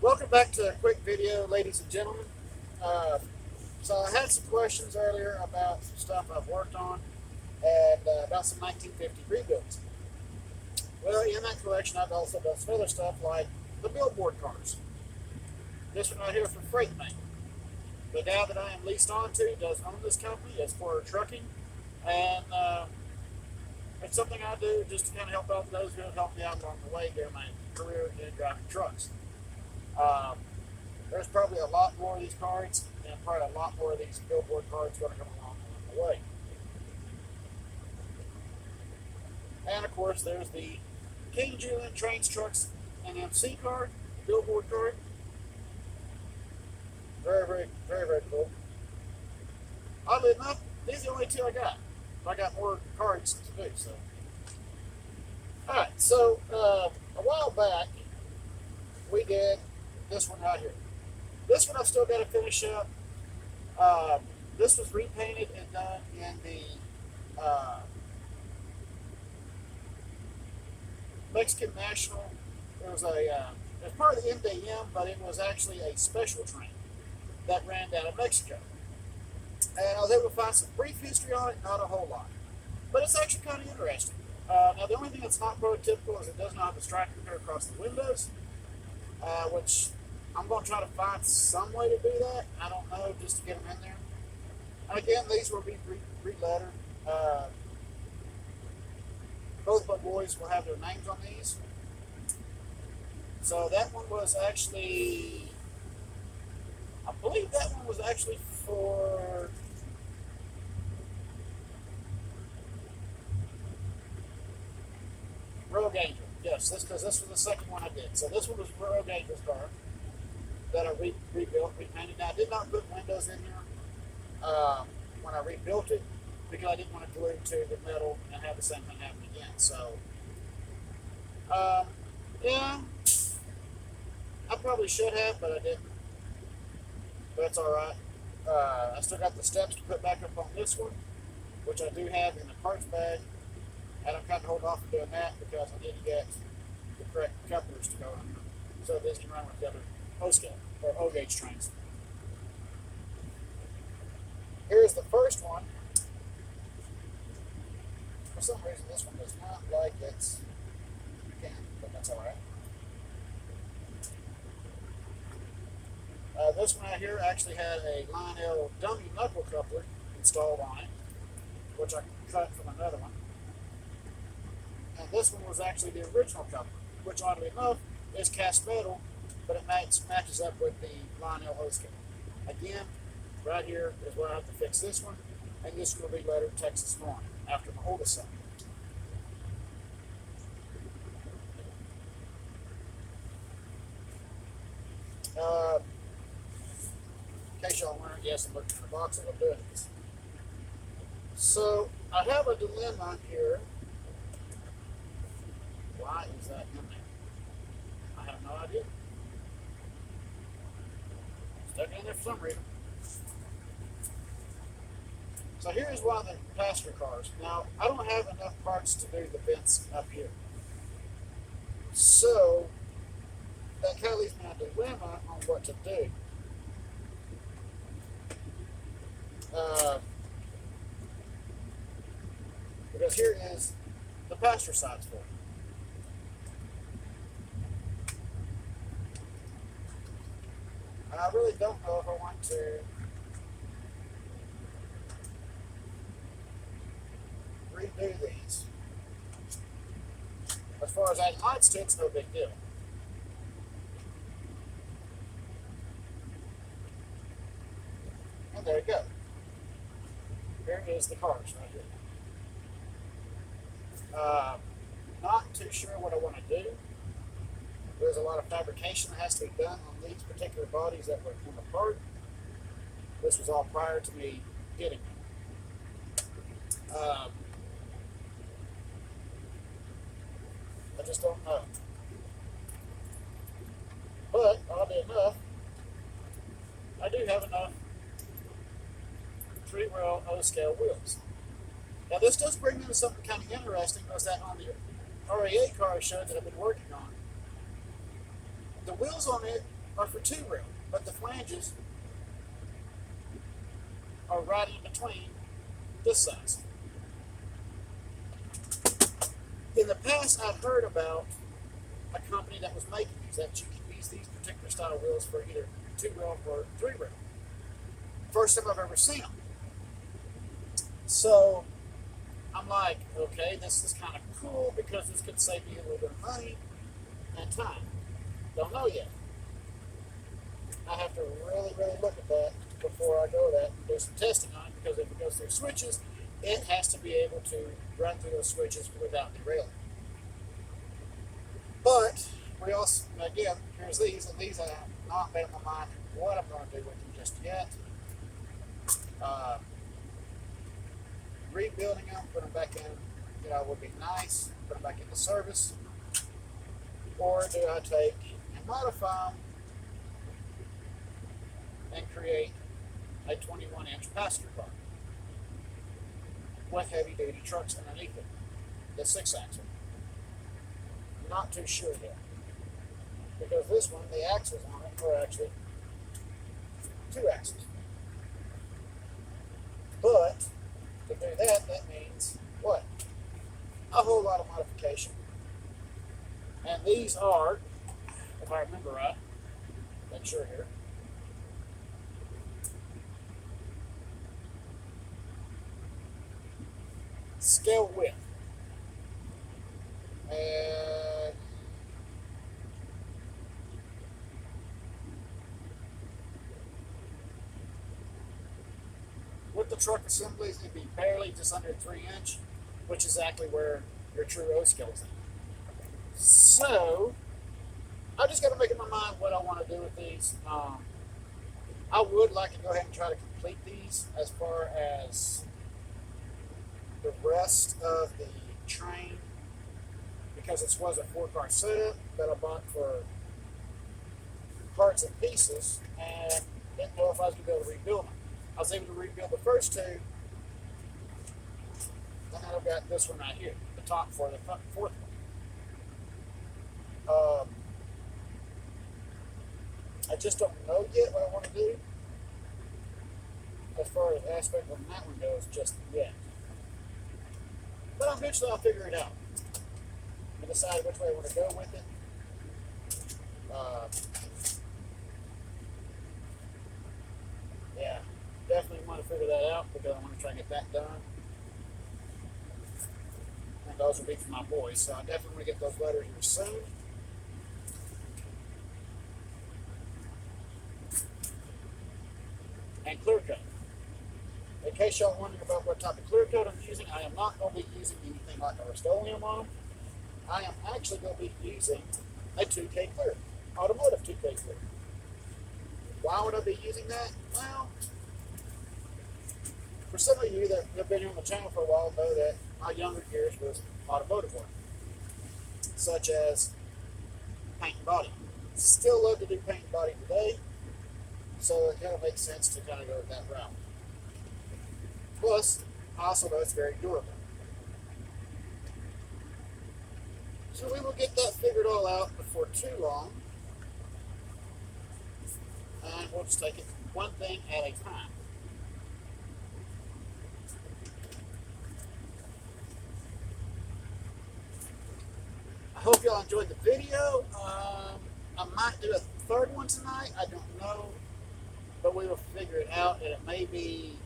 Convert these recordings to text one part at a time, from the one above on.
Welcome back to a quick video, ladies and gentlemen. Uh, so I had some questions earlier about some stuff I've worked on and about some 1950 rebuilds. Well, in that collection, I've also done some other stuff like the billboard cars. This one right here for Freight Mate. The guy that I am leased on to does own this company. It's for trucking, and it's something I do just to kind of help out those who have helped me out along the way during my career in driving trucks. Um, there's probably a lot more of these cards, and probably a lot more of these billboard cards going to come along the way. And of course, there's the King Julian Trains, Trucks, and MC card, billboard card. Very, very, very, very cool. Oddly enough, these are the only two I got. I got more cards to do. So, all right. So a while back, we did this one right here. This one I've still got to finish up. This was repainted and done in the Mexican National. It was it was part of the MDM, but it was actually a special train that ran down in Mexico. And I was able to find some brief history on it, not a whole lot. But it's actually kind of interesting. Now, the only thing that's not prototypical is it does not have the striker clear across the windows, which I'm going to try to find some way to do that. I don't know, just to get them in there. And again, these will be re-lettered. Both my boys will have their names on these. So that one was actually, I believe that one was actually for Rogue Angel. Yes, because this was the second one I did. So this one was Rogue Angel's car that I rebuilt, repainted. Now, I did not put windows in here when I rebuilt it because I didn't want to glue to the metal and have the same thing happen again. So, yeah, I probably should have, but I didn't. But that's all right. I still got the steps to put back up on this one, which I do have in the parts bag. And I'm kind of holding off on doing that because I need to get the correct couplers to go on, so this can run with the other O-scale or O-gauge trains. Here's the first one. For some reason, this one does not like its can, but that's all right. This one right here actually had a Lionel dummy knuckle coupler installed on it, which I cut from another one. And this one was actually the original coupler, which oddly enough is cast metal, but it matches up with the Lionel O-scale. Again, right here is where I have to fix this one, and this will be lettered Texas Morning after my oldest son. In case y'all weren't, yes, I'm looking for the box and I'm doing this. So I have a dilemma here. Why is that in there? I have no idea. Stuck in there for some reason. So here's one of the passenger cars. Now, I don't have enough parts to do the vents up here. So that kind of leaves me a dilemma on what to do. Because here is the passenger sides for it. And I really don't know if I want to redo these. As far as adding lights to it's no big deal. And there you go. Here is the cars right here. Not too sure what I want to do. There's a lot of fabrication that has to be done on these particular bodies that were come apart. This was all prior to me getting them. I just don't know. But, oddly enough, I do have enough 3-rail O-scale wheels. Now this does bring me to something kind of interesting, was that on the RAA car show that I've been working on, the wheels on it are for 2-rail, but the flanges are right in between this size. In the past, I've heard about a company that was making these, that you could use these particular style wheels for either 2-rail or 3-rail. First time I've ever seen them. So I'm like, okay, this is kind of cool because this could save me a little bit of money and time. Don't know yet. I have to really look at that before I go that and do some testing on it, because if it goes through switches, it has to be able to run through those switches without derailing. But we also, again, here's these, and these I have not made up my mind what I'm going to do with them just yet. Rebuilding them, put them back in, would be nice. Put them back into service. Or do I take and modify them and create a 21-inch passenger car with heavy-duty trucks underneath it, the 6-axle? Not too sure yet, because this one, the axles on it are actually 2 axles. But to do that, that means what? A whole lot of modification. And these are, if I remember right, make sure here, scale width. And with the truck assemblies, it'd be barely just under 3-inch, which is exactly where your true O scale is at. So I just got to make up my mind what I want to do with these. I would like to go ahead and try to complete these as far as the rest of the train, because this was a 4-car setup that I bought for parts and pieces, and didn't know if I was going to be able to rebuild them. I was able to rebuild the first 2, and then I've got this one right here, the top for the 4th one. I just don't know yet what I want to do as far as aspect on that one goes just yet. But eventually I'll figure it out and decide which way I want to go with it. Yeah, definitely want to figure that out, because I want to try and get that done. And those will be for my boys, so I definitely want to get those letters here soon. And clear coat. In case y'all wondering about what type of clear coat I'm using, I am not going to be using anything like a Rust-Oleum on them. I am actually going to be using a 2K clear, automotive 2K clear. Why would I be using that? Well, for some of you that have been here on the channel for a while know that my younger years was automotive work, such as paint and body. Still love to do paint and body today, so it kind of makes sense to kind of go that route. Plus, I also know it's very durable. So we will get that figured all out before too long. And we'll just take it one thing at a time. I hope y'all enjoyed the video. I might do a 3rd one tonight. I don't know. But we will figure it out. And it may be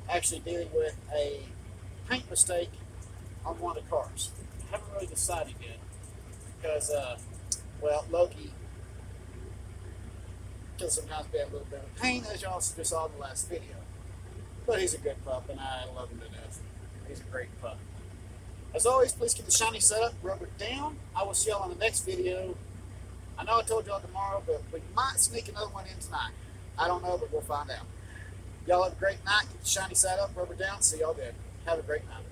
actually dealing with a paint mistake on one of the cars. I haven't really decided yet, because, Loki can sometimes be a little bit of a pain, as y'all just saw in the last video. But he's a good pup, and I love him to death. He's a great pup. As always, please keep the shiny setup, rubber down. I will see y'all on the next video. I know I told y'all tomorrow, but we might sneak another one in tonight. I don't know, but we'll find out. Y'all have a great night. Keep the shiny side up, rubber down. See y'all then. Have a great night.